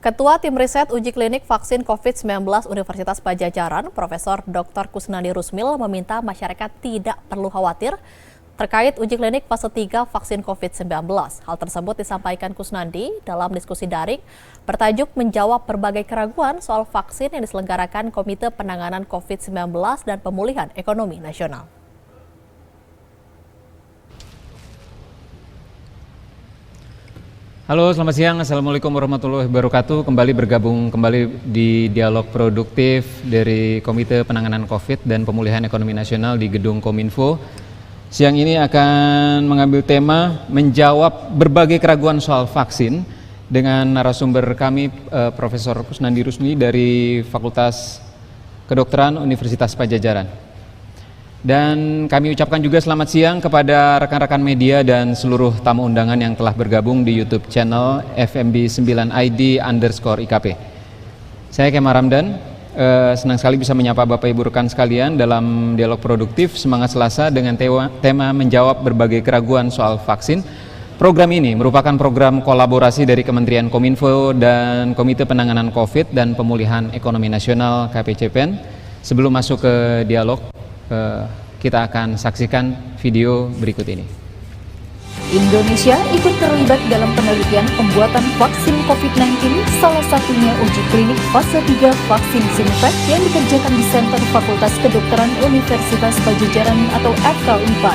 Ketua Tim Riset Uji Klinik Vaksin COVID-19 Universitas Padjadjaran, Profesor Dr. Kusnandi Rusmil meminta masyarakat tidak perlu khawatir terkait uji klinik fase 3 vaksin COVID-19. Hal tersebut disampaikan Kusnandi dalam diskusi daring bertajuk menjawab berbagai keraguan soal vaksin yang diselenggarakan Komite Penanganan COVID-19 dan Pemulihan Ekonomi Nasional. Halo, selamat siang. Assalamualaikum warahmatullahi wabarakatuh. Kembali bergabung di dialog produktif dari Komite Penanganan COVID dan Pemulihan Ekonomi Nasional di Gedung Kominfo. Siang ini akan mengambil tema menjawab berbagai keraguan soal vaksin dengan narasumber kami Profesor Kusnandi Rusmil dari Fakultas Kedokteran Universitas Padjadjaran. Dan kami ucapkan juga selamat siang kepada rekan-rekan media dan seluruh tamu undangan yang telah bergabung di YouTube channel FMB9ID_IKP. Saya Kemar Ramdan, senang sekali bisa menyapa Bapak Ibu rekan sekalian dalam dialog produktif Semangat Selasa dengan tema menjawab berbagai keraguan soal vaksin. Program ini merupakan program kolaborasi dari Kementerian Kominfo dan Komite Penanganan COVID dan Pemulihan Ekonomi Nasional KPCPN. Sebelum masuk ke dialog, kita akan saksikan video berikut ini. Indonesia ikut terlibat dalam penelitian pembuatan vaksin COVID-19, salah satunya uji klinik fase 3 vaksin Sinovac yang dikerjakan di Center Fakultas Kedokteran Universitas Padjadjaran atau FK4.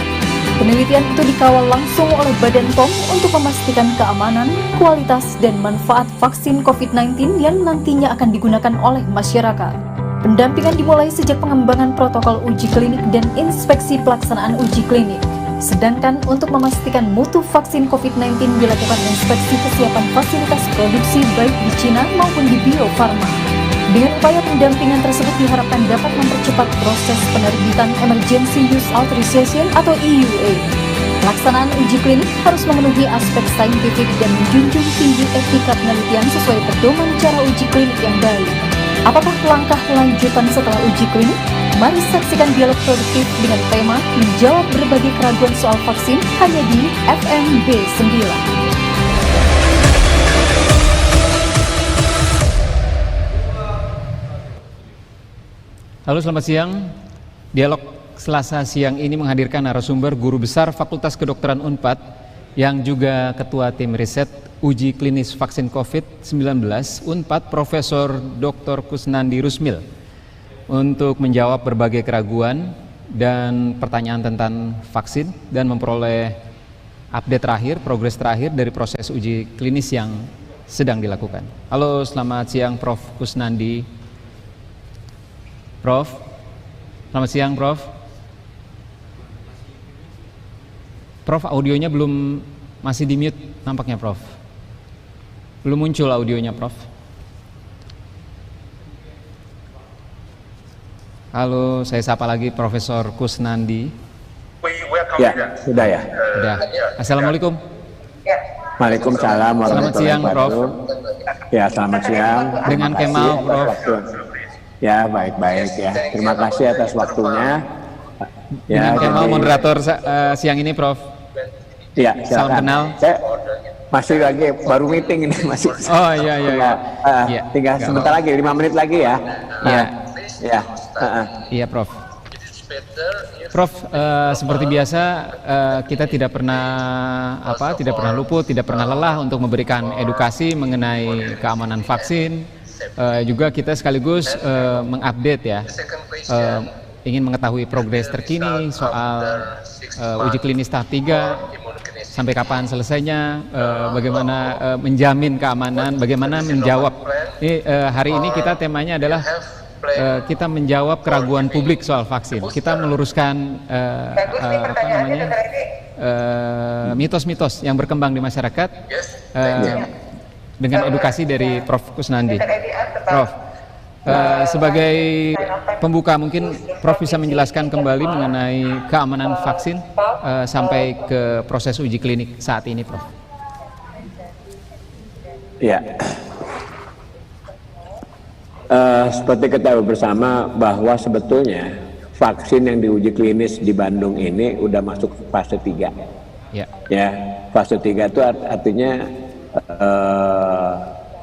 Penelitian itu dikawal langsung oleh Badan POM untuk memastikan keamanan, kualitas, dan manfaat vaksin COVID-19 yang nantinya akan digunakan oleh masyarakat. Pendampingan dimulai sejak pengembangan protokol uji klinik dan inspeksi pelaksanaan uji klinik. Sedangkan untuk memastikan mutu vaksin COVID-19 dilakukan inspeksi kesiapan fasilitas produksi baik di Cina maupun di Bio Farma. Dengan upaya pendampingan tersebut diharapkan dapat mempercepat proses penerbitan Emergency Use Authorization atau EUA. Pelaksanaan uji klinik harus memenuhi aspek saintifik dan menjunjung tinggi etika penelitian sesuai pedoman cara uji klinik yang baik. Apakah langkah lanjutan setelah uji klinik? Mari saksikan dialog produktif dengan tema menjawab berbagai keraguan soal vaksin hanya di FMB 9. Halo, selamat siang. Dialog Selasa siang ini menghadirkan narasumber Guru Besar Fakultas Kedokteran Unpad yang juga Ketua Tim Riset Uji Klinis Vaksin COVID-19 Unpad, Profesor Dr. Kusnandi Rusmil, untuk menjawab berbagai keraguan dan pertanyaan tentang vaksin dan memperoleh update terakhir, progres terakhir dari proses uji klinis yang sedang dilakukan. Halo, selamat siang Prof. Kusnandi. Prof, selamat siang Prof. Prof, audionya belum, masih di mute nampaknya Prof. Belum muncul audionya Prof. Halo, saya sapa lagi Profesor Kusnandi. Ya, sudah ya. Sudah. Assalamualaikum. Waalaikumsalam Selamat siang Prof. Ya, selamat siang. Dengan Kemal Prof. Ya, baik-baik ya. Terima kasih atas waktunya. Dengan Kemal moderator siang ini Prof. Ya, salam kenal. Saya masih lagi baru meeting ini masih. Oh iya. Tinggal sebentar lagi, 5 menit lagi ya. Iya. Ya. Iya Prof. Prof, seperti biasa kita tidak pernah luput, tidak pernah lelah untuk memberikan edukasi mengenai keamanan vaksin. Juga kita sekaligus mengupdate ya, ingin mengetahui progres terkini soal uji klinis tahap 3, sampai kapan selesainya, bagaimana menjamin keamanan, bagaimana menjawab. Hari ini kita temanya adalah kita menjawab keraguan publik soal vaksin. Kita meluruskan mitos-mitos yang berkembang di masyarakat dengan edukasi dari Prof. Kusnandi. Prof, sebagai pembuka mungkin Prof bisa menjelaskan kembali mengenai keamanan vaksin sampai ke proses uji klinik saat ini, Prof. Ya. Seperti ketahui bersama bahwa sebetulnya vaksin yang diuji klinis di Bandung ini udah masuk fase 3. Ya, fase 3 itu artinya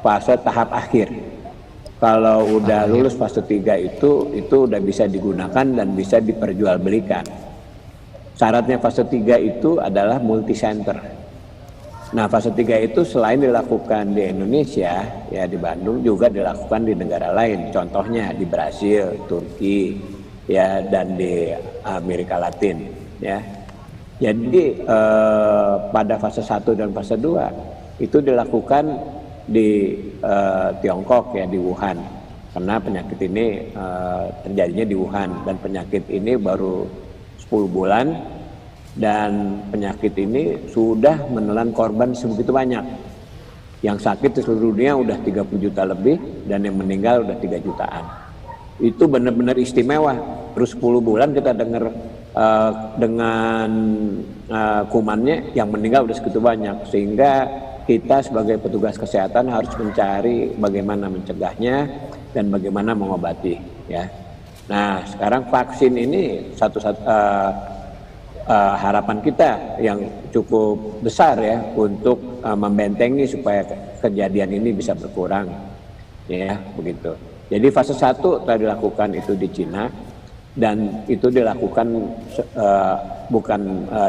fase tahap akhir. Kalau udah lulus fase 3 itu udah bisa digunakan dan bisa diperjualbelikan. Syaratnya fase 3 itu adalah multi center. Nah, fase 3 itu selain dilakukan di Indonesia, ya di Bandung, juga dilakukan di negara lain. Contohnya di Brasil, Turki, ya, dan di Amerika Latin, ya. Jadi pada fase 1 dan fase 2 itu dilakukan di Tiongkok, ya, di Wuhan, karena penyakit ini terjadinya di Wuhan, dan penyakit ini baru 10 bulan dan penyakit ini sudah menelan korban sebegitu banyak. Yang sakit di seluruh dunia udah 30 juta lebih dan yang meninggal udah 3 jutaan. Itu benar-benar istimewa. Terus 10 bulan kita dengar dengan kumannya yang meninggal udah segitu banyak, sehingga kita sebagai petugas kesehatan harus mencari bagaimana mencegahnya dan bagaimana mengobati, ya. Nah, sekarang vaksin ini harapan kita yang cukup besar, ya, untuk membentengi supaya kejadian ini bisa berkurang, ya, begitu. Jadi fase 1 telah dilakukan itu di Cina, dan itu dilakukan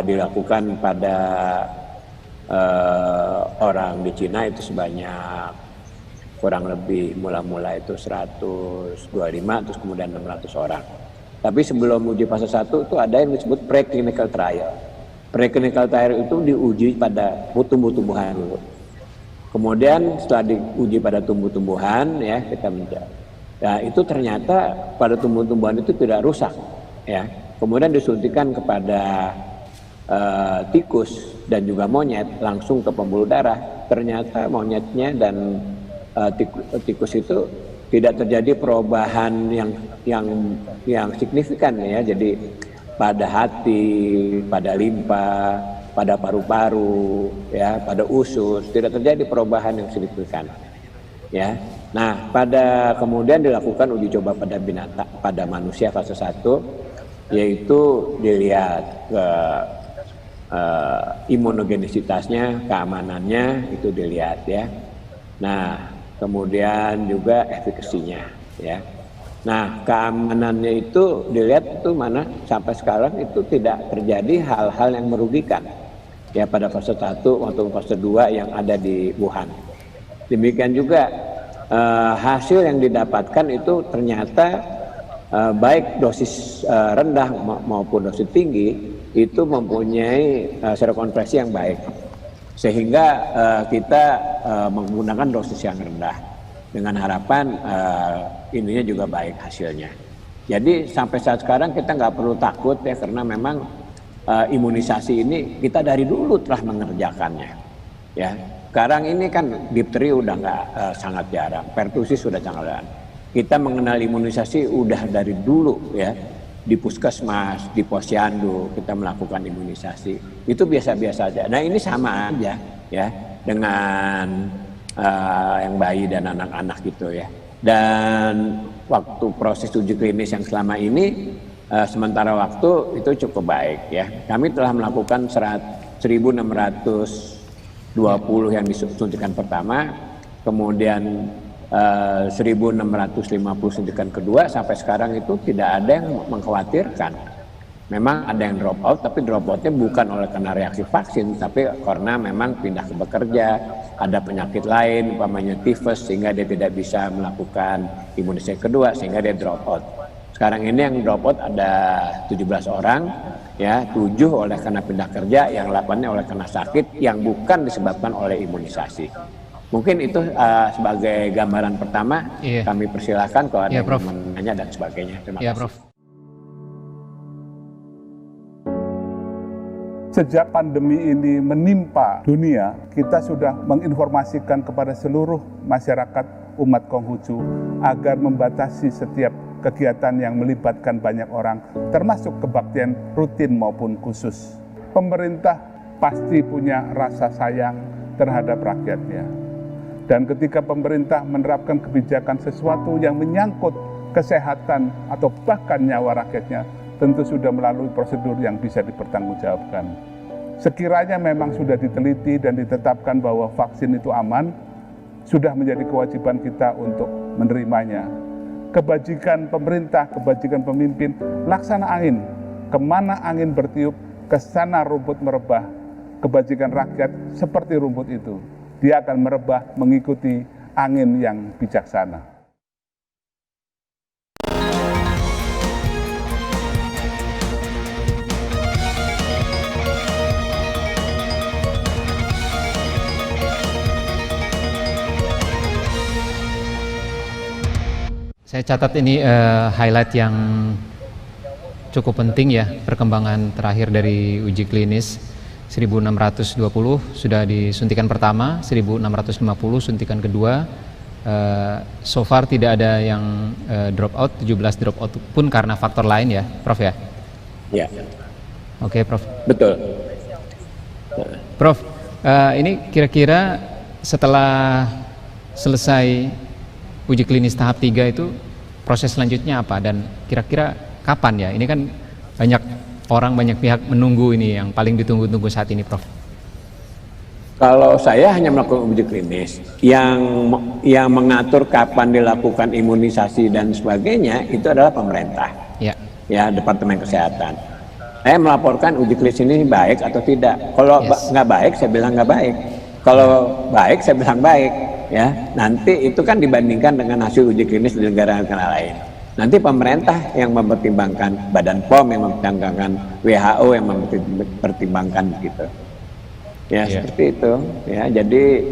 dilakukan pada orang di Cina itu sebanyak kurang lebih mula-mula itu 125, terus kemudian 600 orang. Tapi sebelum uji fase 1 itu ada yang disebut preclinical trial. Preclinical trial itu diuji pada tumbuh-tumbuhan dulu. Kemudian setelah diuji pada tumbuh-tumbuhan, ya, kita mencari. Nah, itu ternyata pada tumbuh-tumbuhan itu tidak rusak, ya. Kemudian disuntikan kepada tikus dan juga monyet langsung ke pembuluh darah. Ternyata monyetnya dan tikus itu tidak terjadi perubahan yang signifikan, ya. Jadi pada hati, pada limpa, pada paru-paru, ya, pada usus tidak terjadi perubahan yang signifikan, ya. Nah, kemudian dilakukan uji coba pada binatang, pada manusia fase 1, yaitu dilihat imunogenisitasnya, keamanannya itu dilihat, ya. Nah, kemudian juga efikasinya, ya. Nah, keamanannya itu dilihat itu mana sampai sekarang itu tidak terjadi hal-hal yang merugikan, ya, pada fase 1 maupun fase 2 yang ada di Wuhan. Demikian juga hasil yang didapatkan itu ternyata baik dosis rendah maupun dosis tinggi itu mempunyai serokonversi yang baik, sehingga kita menggunakan dosis yang rendah dengan harapan ininya juga baik hasilnya. Jadi sampai saat sekarang kita nggak perlu takut, ya, karena memang imunisasi ini kita dari dulu telah mengerjakannya, ya. Sekarang ini kan difteri udah nggak sangat jarang, pertusis sudah sangat jarang. Kita mengenal imunisasi udah dari dulu, ya. Di puskesmas, di posyandu kita melakukan imunisasi. Itu biasa-biasa aja. Nah, ini sama aja, ya, dengan yang bayi dan anak-anak gitu, ya. Dan waktu proses uji klinis yang selama ini sementara waktu itu cukup baik, ya. Kami telah melakukan 1.620 yang disuntikan pertama, kemudian 1.650 suntikan kedua. Sampai sekarang itu tidak ada yang mengkhawatirkan. Memang ada yang drop out, tapi drop outnya bukan oleh karena reaksi vaksin, tapi karena memang pindah ke bekerja, ada penyakit lain, umpamanya tifus, sehingga dia tidak bisa melakukan imunisasi kedua, sehingga dia drop out. Sekarang ini yang drop out ada 17 orang, ya, 7 oleh karena pindah kerja, yang 8-nya oleh karena sakit yang bukan disebabkan oleh imunisasi. Mungkin itu sebagai gambaran pertama. Iya. Kami persilakan kalau ada Iya, yang Prof. menanya dan sebagainya. Terima Ya, kasih. Prof. Sejak pandemi ini menimpa dunia, kita sudah menginformasikan kepada seluruh masyarakat umat Konghucu agar membatasi setiap kegiatan yang melibatkan banyak orang, termasuk kebaktian rutin maupun khusus. Pemerintah pasti punya rasa sayang terhadap rakyatnya. Dan ketika pemerintah menerapkan kebijakan sesuatu yang menyangkut kesehatan atau bahkan nyawa rakyatnya, tentu sudah melalui prosedur yang bisa dipertanggungjawabkan. Sekiranya memang sudah diteliti dan ditetapkan bahwa vaksin itu aman, sudah menjadi kewajiban kita untuk menerimanya. Kebajikan pemerintah, kebajikan pemimpin, laksana angin. Kemana angin bertiup, ke sana rumput merebah. Kebajikan rakyat seperti rumput itu. Dia akan merebah mengikuti angin yang bijaksana. Saya catat ini highlight yang cukup penting ya, perkembangan terakhir dari uji klinis. 1620 sudah disuntikan pertama, 1650 suntikan kedua. So far tidak ada yang drop out, 17 drop out pun karena faktor lain ya, Prof ya? Ya. Oke, Prof. Betul. Prof, ini kira-kira setelah selesai uji klinis tahap 3 itu proses selanjutnya apa dan kira-kira kapan ya? Ini kan banyak orang, banyak pihak menunggu ini yang paling ditunggu-tunggu saat ini, Prof. Kalau saya hanya melakukan uji klinis, yang mengatur kapan dilakukan imunisasi dan sebagainya itu adalah pemerintah, ya Departemen Kesehatan. Saya melaporkan uji klinis ini baik atau tidak. Kalau nggak baik, saya bilang nggak baik. Kalau baik, saya bilang baik. Ya, nanti itu kan dibandingkan dengan hasil uji klinis di negara-negara lain. Nanti pemerintah yang mempertimbangkan, Badan POM yang mempertimbangkan, WHO yang mempertimbangkan gitu. Ya, seperti itu. Ya, jadi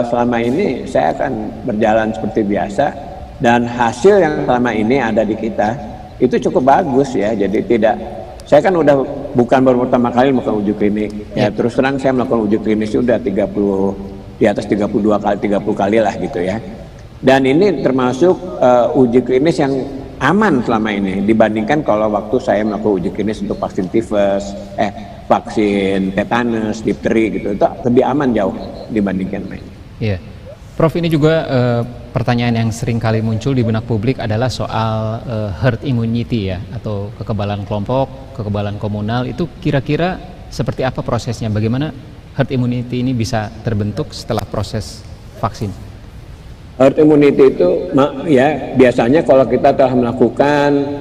selama ini saya akan berjalan seperti biasa dan hasil yang selama ini ada di kita itu cukup bagus ya. Jadi tidak, saya kan udah bukan baru pertama kali melakukan uji klinik. Ya, terus terang saya melakukan uji klinis sudah 30 di atas 32 kali, 30 kali lah gitu ya. Dan ini termasuk uji klinis yang aman selama ini dibandingkan kalau waktu saya melakukan uji klinis untuk vaksin tifus, vaksin tetanus, difteri gitu, itu lebih aman jauh dibandingkan lain. Iya, Prof, ini juga pertanyaan yang sering kali muncul di benak publik adalah soal herd immunity ya, atau kekebalan kelompok, kekebalan komunal. Itu kira-kira seperti apa prosesnya? Bagaimana herd immunity ini bisa terbentuk setelah proses vaksin? Herd immunity itu ya biasanya kalau kita telah melakukan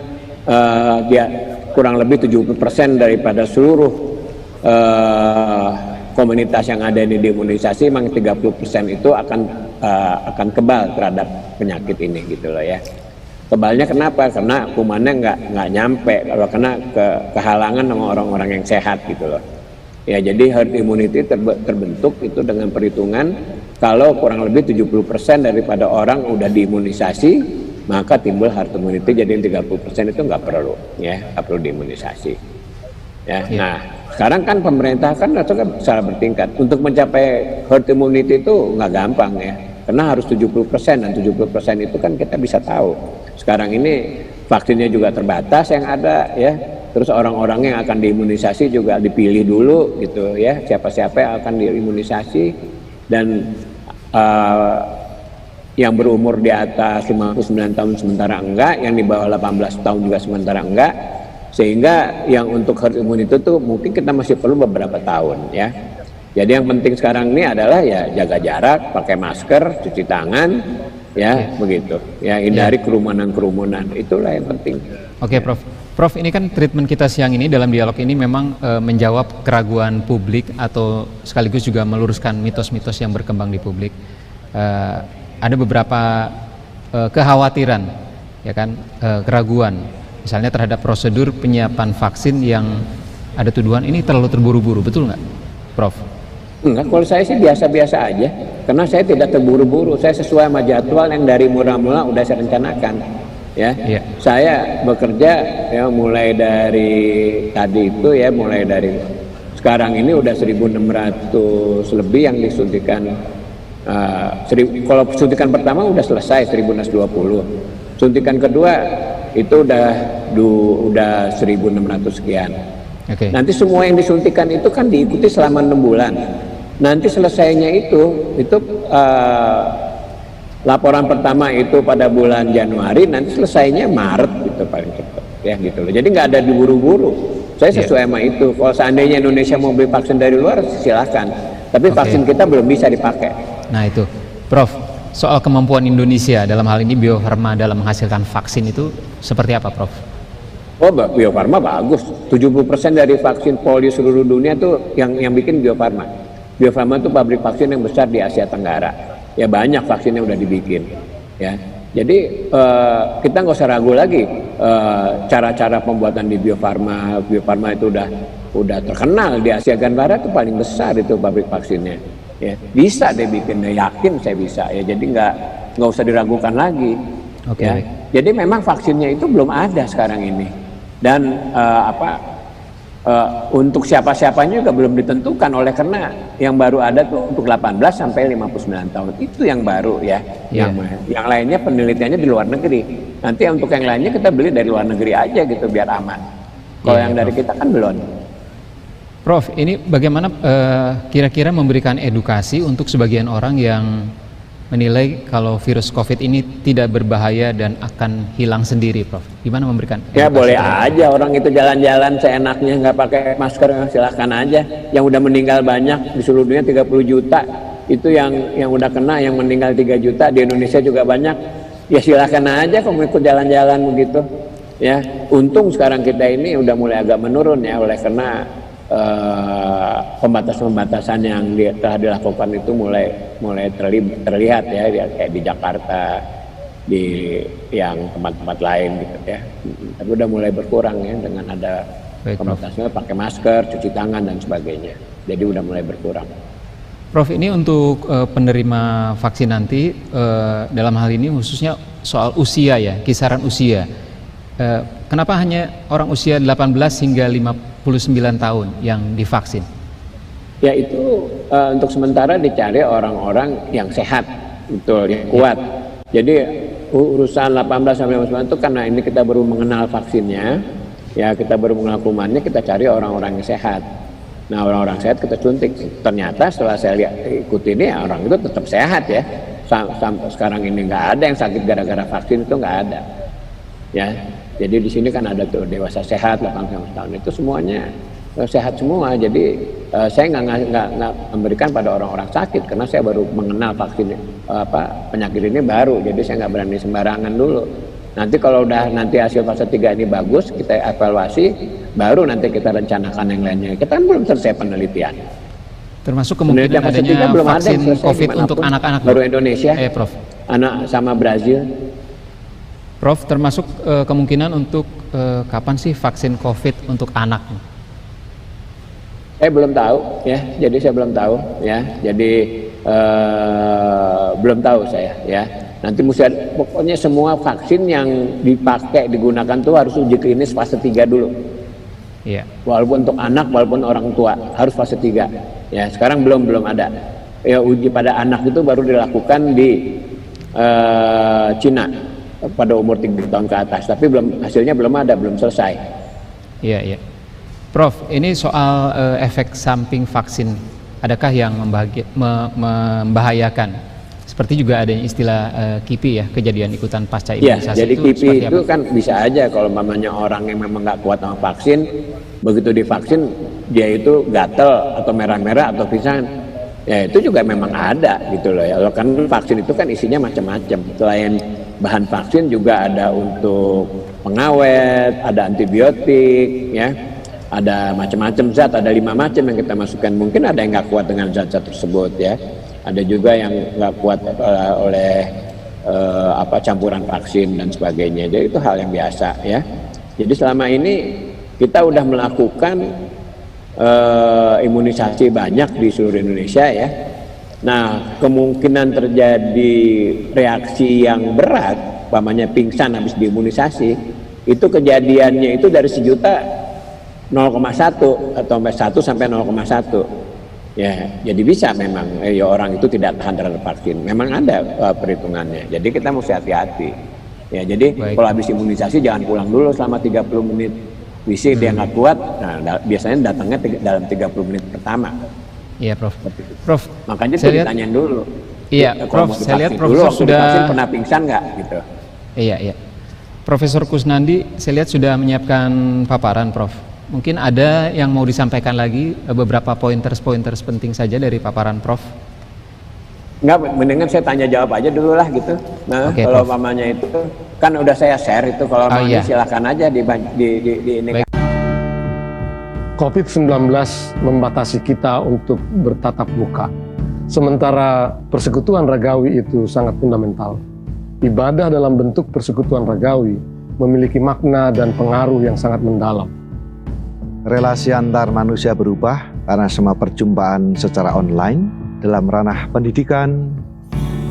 kurang lebih 70% daripada seluruh komunitas yang ada ini diimunisasi, memang 30% itu akan kebal terhadap penyakit ini gitu loh ya. Kebalnya kenapa? Karena kumannya nggak nyampe kalau kena kehalangan sama orang-orang yang sehat gitu loh. Ya, jadi herd immunity terbentuk itu dengan perhitungan kalau kurang lebih 70% daripada orang udah diimunisasi, maka timbul herd immunity. Jadi 30% itu nggak perlu ya, nggak perlu diimunisasi. Ya, nah sekarang kan pemerintah kan secara bertingkat untuk mencapai herd immunity itu nggak gampang ya, karena harus 70% dan 70% itu kan kita bisa tahu. Sekarang ini vaksinnya juga terbatas yang ada ya. Terus orang-orang yang akan diimunisasi juga dipilih dulu gitu ya, siapa-siapa yang akan diimunisasi, dan yang berumur di atas 59 tahun sementara enggak, yang di bawah 18 tahun juga sementara enggak, sehingga yang untuk herd immunity itu mungkin kita masih perlu beberapa tahun ya. Jadi yang penting sekarang ini adalah ya jaga jarak, pakai masker, cuci tangan ya, begitu ya, hindari kerumunan-kerumunan, itulah yang penting. Oke, Prof, ini kan treatment kita siang ini dalam dialog ini memang menjawab keraguan publik atau sekaligus juga meluruskan mitos-mitos yang berkembang di publik. Ada beberapa kekhawatiran, ya kan, keraguan, misalnya terhadap prosedur penyiapan vaksin yang ada tuduhan ini terlalu terburu-buru, betul nggak, Prof? Enggak, kalau saya sih biasa-biasa aja, karena saya tidak terburu-buru, saya sesuai sama jadwal yang dari mula-mula udah saya rencanakan. Ya, saya bekerja ya mulai dari tadi itu ya, mulai dari sekarang ini udah 1.600 lebih yang disuntikan. Kalau suntikan pertama udah selesai 1.620, suntikan kedua itu udah 1.600 sekian. Nanti semua yang disuntikan itu kan diikuti selama 6 bulan. Nanti selesainya itu laporan pertama itu pada bulan Januari, nanti selesainya Maret gitu paling cepat ya gitu loh. Jadi nggak ada diburu-buru. Saya sesuai sama itu. Kalau seandainya Indonesia mau beli vaksin dari luar silahkan, tapi vaksin kita belum bisa dipakai. Nah itu, Prof, soal kemampuan Indonesia dalam hal ini Bio Farma dalam menghasilkan vaksin itu seperti apa, Prof? Oh, Bio Farma bagus. 70% dari vaksin polio seluruh dunia tuh yang bikin Bio Farma. Bio Farma itu pabrik vaksin yang besar di Asia Tenggara. Ya banyak vaksin yang udah dibikin. Ya, jadi kita nggak usah ragu lagi cara-cara pembuatan di Bio Farma. Bio Farma itu udah terkenal di Asia Tenggara, itu paling besar itu pabrik vaksinnya. Ya, bisa deh bikin, yakin saya bisa. Ya, jadi nggak usah diragukan lagi. Oke. Ya, jadi memang vaksinnya itu belum ada sekarang ini. Dan untuk siapa-siapanya juga belum ditentukan, oleh karena yang baru ada tuh untuk 18 sampai 59 tahun itu yang baru ya. Yeah. Yang lainnya penelitiannya di luar negeri. Nanti untuk yang lainnya kita beli dari luar negeri aja gitu biar aman. Kalau yang dari kita kan belum. Prof, ini bagaimana kira-kira memberikan edukasi untuk sebagian orang yang menilai kalau virus COVID ini tidak berbahaya dan akan hilang sendiri, Prof? Gimana memberikan edukasi? Ya boleh aja orang itu jalan-jalan seenaknya nggak pakai masker, silahkan aja. Yang udah meninggal banyak di seluruh dunia 30 juta, itu yang udah kena, yang meninggal 3 juta, di Indonesia juga banyak. Ya silahkan aja kalau ikut jalan-jalan begitu. Ya, untung sekarang kita ini udah mulai agak menurun ya, oleh karena pembatasan-pembatasan yang telah dilakukan itu mulai terlihat ya, kayak di Jakarta, di yang tempat-tempat lain gitu ya. Tapi udah mulai berkurang ya dengan ada pembatasannya, pakai masker, cuci tangan dan sebagainya. Jadi udah mulai berkurang. Prof, ini untuk penerima vaksin nanti dalam hal ini khususnya soal usia ya, kisaran usia. Kenapa hanya orang usia 18 hingga 59 tahun yang divaksin? Ya itu untuk sementara dicari orang-orang yang sehat, betul, yang kuat. Jadi urusan 18 sampai 59 itu karena ini kita baru mengenal vaksinnya, ya kita baru mengenal kumannya, kita cari orang-orang yang sehat. Nah orang-orang sehat kita suntik. Ternyata setelah saya ikut ini ya, orang itu tetap sehat ya. Sampai sekarang ini nggak ada yang sakit gara-gara vaksin, itu nggak ada. Ya. Jadi di sini kan ada tuh dewasa sehat 18 tahun, itu semuanya sehat semua. Jadi saya nggak memberikan pada orang-orang sakit karena saya baru mengenal vaksin penyakit ini baru. Jadi saya nggak berani sembarangan dulu. Nanti kalau udah nanti hasil fase 3 ini bagus, kita evaluasi, baru nanti kita rencanakan yang lainnya. Kita kan belum selesai penelitian. Termasuk kemungkinan adanya vaksin COVID untuk anak-anak baru Indonesia, Prof. Anak sama Brazil. Prof, termasuk kemungkinan untuk kapan sih vaksin COVID untuk anak? Saya belum tahu ya, jadi saya belum tahu ya, jadi belum tahu saya ya. Nanti mesti pokoknya semua vaksin yang dipakai digunakan tuh harus uji klinis fase 3 dulu. Iya. Walaupun untuk anak, walaupun orang tua harus fase 3. Ya, sekarang belum ada. Ya uji pada anak itu baru dilakukan di Cina pada umur 3 tahun ke atas, tapi hasilnya belum ada, belum selesai. Iya. Prof, ini soal efek samping vaksin, adakah yang membahayakan? Seperti juga ada istilah KIPI ya, kejadian ikutan pasca imunisasi. Jadi itu KIPI itu kan bisa aja kalau mamanya orang yang memang nggak kuat sama vaksin, begitu divaksin dia itu gatel atau merah-merah atau pingsan. Ya itu juga memang ada gitu loh ya. Kan vaksin itu kan isinya macam-macam. Selain bahan vaksin juga ada untuk pengawet, ada antibiotik, ya, ada macam-macam zat, ada 5 macam yang kita masukkan. Mungkin ada yang nggak kuat dengan zat-zat tersebut ya. Ada juga yang nggak kuat oleh campuran vaksin dan sebagainya. Jadi itu hal yang biasa ya. Jadi selama ini kita udah melakukan imunisasi banyak di seluruh Indonesia ya. Nah, kemungkinan terjadi reaksi yang berat, umpamanya pingsan habis diimunisasi, itu kejadiannya itu dari 1 juta 0,1 atau 1 sampai 0,1. Ya, jadi bisa memang ya orang itu tidak tahan terhadap vaksin. Memang ada perhitungannya. Jadi kita mesti hati-hati. Ya, jadi kalau habis imunisasi jangan pulang dulu selama 30 menit. Bisa dia nggak kuat, nah biasanya datangnya dalam 30 menit pertama. Iya, Prof. Prof, makanya saya ditanyain dulu. Iya, Prof. Saya lihat Profesor sudah pernah pingsan nggak gitu. Iya. Profesor Kusnandi, saya lihat sudah menyiapkan paparan, Prof. Mungkin ada yang mau disampaikan lagi, beberapa pointers penting saja dari paparan Prof. Enggak, mendingan saya tanya jawab aja dulu lah gitu. Nah, Oke, kalau Prof. mamanya itu kan udah saya share itu, kalau mau iya. silakan aja di ini. Baik. COVID-19 membatasi kita untuk bertatap muka. Sementara persekutuan ragawi itu sangat fundamental. Ibadah dalam bentuk persekutuan ragawi memiliki makna dan pengaruh yang sangat mendalam. Relasi antar manusia berubah karena semua perjumpaan secara online. Dalam ranah pendidikan,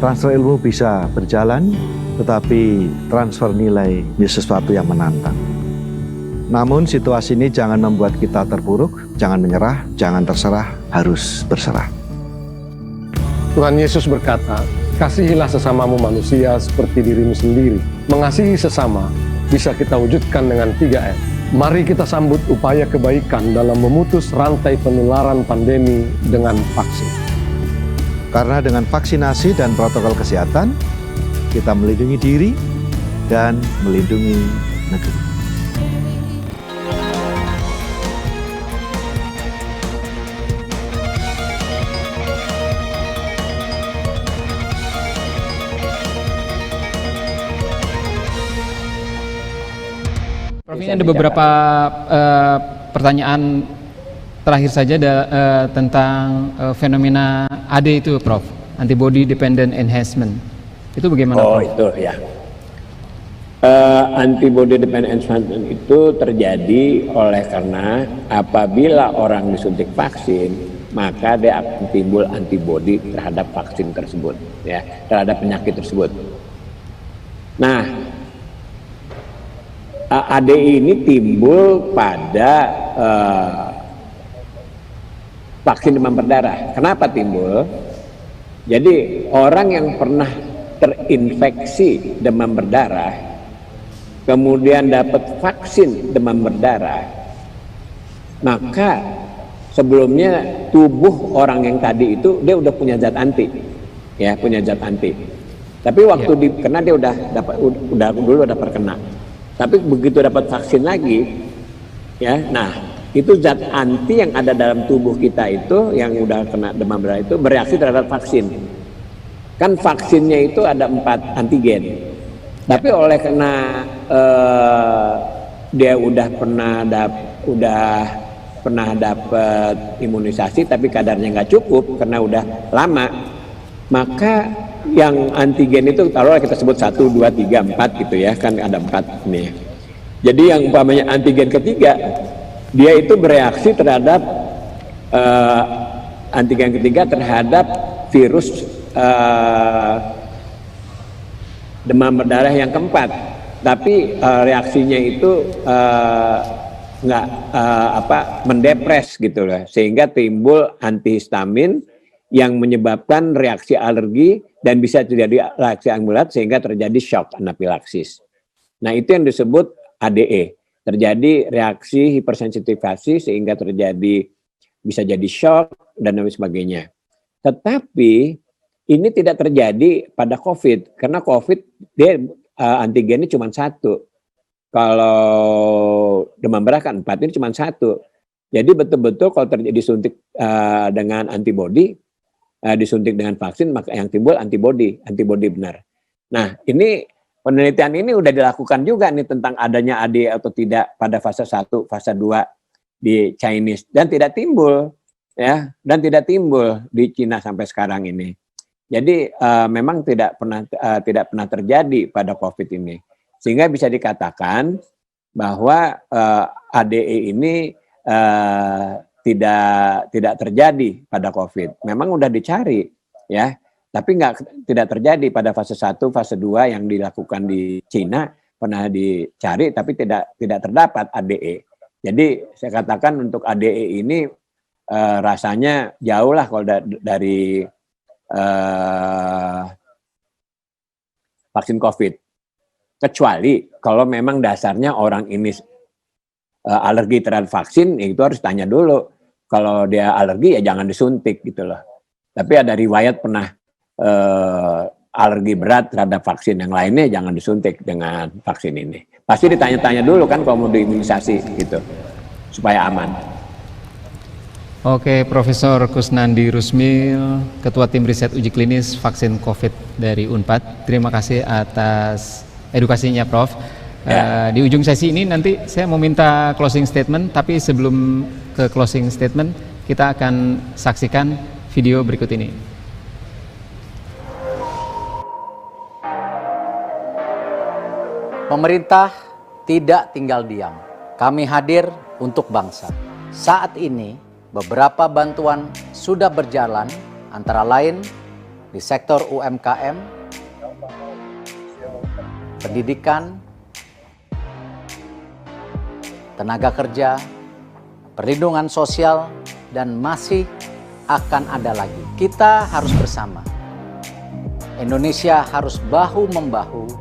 transfer ilmu bisa berjalan, tetapi transfer nilai ini sesuatu yang menantang. Namun situasi ini jangan membuat kita terpuruk, jangan menyerah, jangan terserah, harus berserah. Tuhan Yesus berkata, kasihilah sesamamu manusia seperti dirimu sendiri. Mengasihi sesama bisa kita wujudkan dengan 3M. Mari kita sambut upaya kebaikan dalam memutus rantai penularan pandemi dengan vaksin. Karena dengan vaksinasi dan protokol kesehatan, kita melindungi diri dan melindungi negeri. Prof, ini ada beberapa pertanyaan terakhir saja tentang fenomena AD itu, Prof, antibody dependent enhancement. Itu bagaimana, Prof? Itu ya. Antibody dependent enhancement itu terjadi karena apabila orang disuntik vaksin, maka dia akan timbul antibody terhadap vaksin tersebut, ya, terhadap penyakit tersebut. Nah, ADI ini timbul pada vaksin demam berdarah. Kenapa timbul? Jadi orang yang pernah terinfeksi demam berdarah, kemudian dapat vaksin demam berdarah, maka sebelumnya tubuh orang yang tadi itu dia udah punya zat anti, ya, punya zat anti. Tapi waktu dikena dia udah terkena. Tapi begitu dapat vaksin lagi, ya, nah itu zat anti yang ada dalam tubuh kita itu yang udah kena demam berdarah itu bereaksi terhadap vaksin. Kan vaksinnya itu ada 4 antigen. Tapi oleh karena dia udah pernah dapat imunisasi tapi kadarnya nggak cukup karena udah lama, maka yang antigen itu taruhlah kita sebut 1, 2, 3, 4 gitu ya, kan ada 4 nih. Jadi yang umpamanya antigen ketiga dia itu bereaksi terhadap antigen ketiga terhadap virus demam berdarah yang keempat, tapi reaksinya itu nggak mendepres gitu loh, sehingga timbul antihistamin yang menyebabkan reaksi alergi dan bisa terjadi reaksi ambulat sehingga terjadi shock anafilaksis. Nah, itu yang disebut ADE. Terjadi reaksi hipersensitivasi sehingga bisa jadi shock dan lain sebagainya. Tetapi ini tidak terjadi pada COVID karena COVID dia antigennya cuma 1. Kalau demam berdarah kan 4, ini cuma 1. Jadi betul-betul kalau terjadi disuntik dengan antibody, disuntik dengan vaksin, maka yang timbul antibody benar. Nah, ini penelitian ini udah dilakukan juga nih tentang adanya AD atau tidak pada fase 1, fase 2 di Chinese dan tidak timbul, ya, dan tidak timbul di Cina sampai sekarang ini. Jadi memang tidak pernah terjadi pada COVID ini, sehingga bisa dikatakan bahwa ADE ini tidak terjadi pada COVID. Memang udah dicari, ya. Tapi tidak terjadi pada fase 1, fase 2 yang dilakukan di Cina, pernah dicari tapi tidak terdapat ADE. Jadi saya katakan untuk ADE ini rasanya jauh lah kalau dari vaksin COVID. Kecuali kalau memang dasarnya orang ini alergi terhadap vaksin, itu harus tanya dulu. Kalau dia alergi ya jangan disuntik gitu loh. Tapi ada riwayat pernah alergi berat terhadap vaksin yang lainnya, jangan disuntik dengan vaksin ini. Pasti ditanya-tanya dulu kan kalau mau diimunisasi gitu, supaya aman. Oke, Profesor Kusnandi Rusmil, Ketua Tim Riset Uji Klinis Vaksin COVID dari Unpad. Terima kasih atas edukasinya, Prof. Di ujung sesi ini nanti saya mau minta closing statement, tapi sebelum ke closing statement, kita akan saksikan video berikut ini. Pemerintah tidak tinggal diam. Kami hadir untuk bangsa. Saat ini, beberapa bantuan sudah berjalan, antara lain di sektor UMKM, pendidikan, tenaga kerja, perlindungan sosial, dan masih akan ada lagi. Kita harus bersama. Indonesia harus bahu-membahu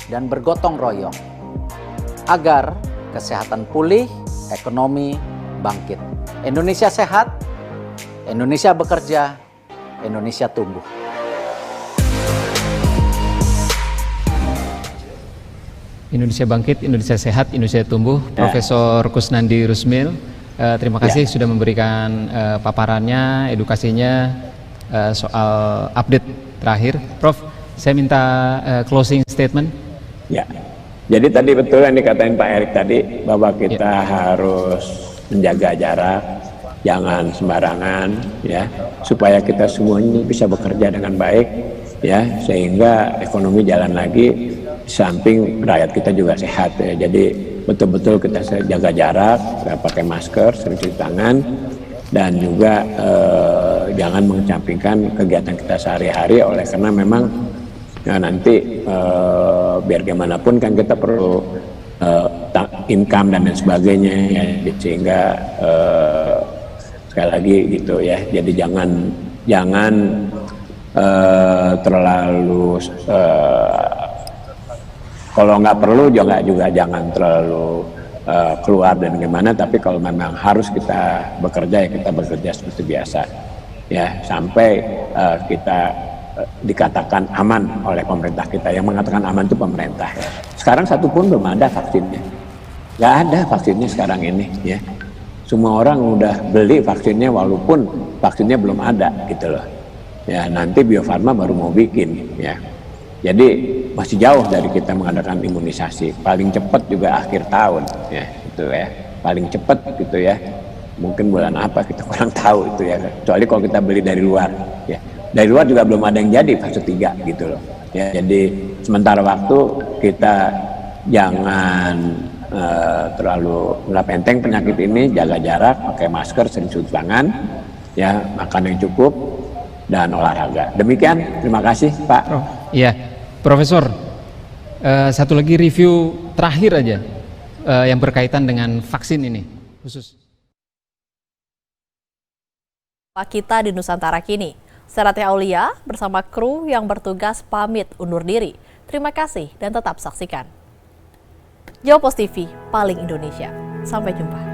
dan bergotong royong agar kesehatan pulih, ekonomi bangkit. Indonesia sehat, Indonesia bekerja, Indonesia tumbuh. Indonesia bangkit, Indonesia sehat, Indonesia tumbuh. Profesor Kusnandi Rusmil, terima kasih sudah memberikan paparannya, edukasinya soal update terakhir. Prof, saya minta closing statement. Ya, jadi tadi betul yang dikatain Pak Erik tadi, bahwa kita harus menjaga jarak, jangan sembarangan, ya, supaya kita semuanya bisa bekerja dengan baik, ya, sehingga ekonomi jalan lagi, samping rakyat kita juga sehat, ya. Jadi betul-betul kita jaga jarak, pakai masker, sering cuci tangan, dan juga jangan mengesampingkan kegiatan kita sehari-hari, oleh karena memang nanti biar gimana pun kan kita perlu income dan lain sebagainya, ya, sehingga sekali lagi gitu ya, jadi jangan terlalu kalau nggak perlu juga jangan terlalu keluar dan gimana, tapi kalau memang harus kita bekerja, ya kita bekerja seperti biasa, ya, sampai kita dikatakan aman oleh pemerintah kita. Yang mengatakan aman itu pemerintah, ya. Sekarang satupun belum ada vaksinnya, nggak ada vaksinnya sekarang ini, ya. Semua orang udah beli vaksinnya walaupun vaksinnya belum ada, gitu loh, ya. Nanti Bio Farma baru mau bikin, ya. Jadi masih jauh dari kita mengadakan imunisasi. Paling cepat juga akhir tahun, ya, gitu ya. Paling cepat gitu ya. Mungkin bulan apa kita kurang tahu itu, ya. Kecuali kalau kita beli dari luar, ya. Dari luar juga belum ada yang jadi fase 3 gitu loh, ya. Jadi sementara waktu kita jangan terlalu nggak penteng penyakit ini, jaga jarak, pakai masker, sering cuci tangan, ya, makan yang cukup, dan olahraga. Demikian, terima kasih Pak. Iya, Profesor, satu lagi review terakhir aja yang berkaitan dengan vaksin ini khusus. Pak kita di Nusantara kini. Saya Ratih Aulia bersama kru yang bertugas pamit undur diri. Terima kasih dan tetap saksikan Jawa Post TV, paling Indonesia. Sampai jumpa.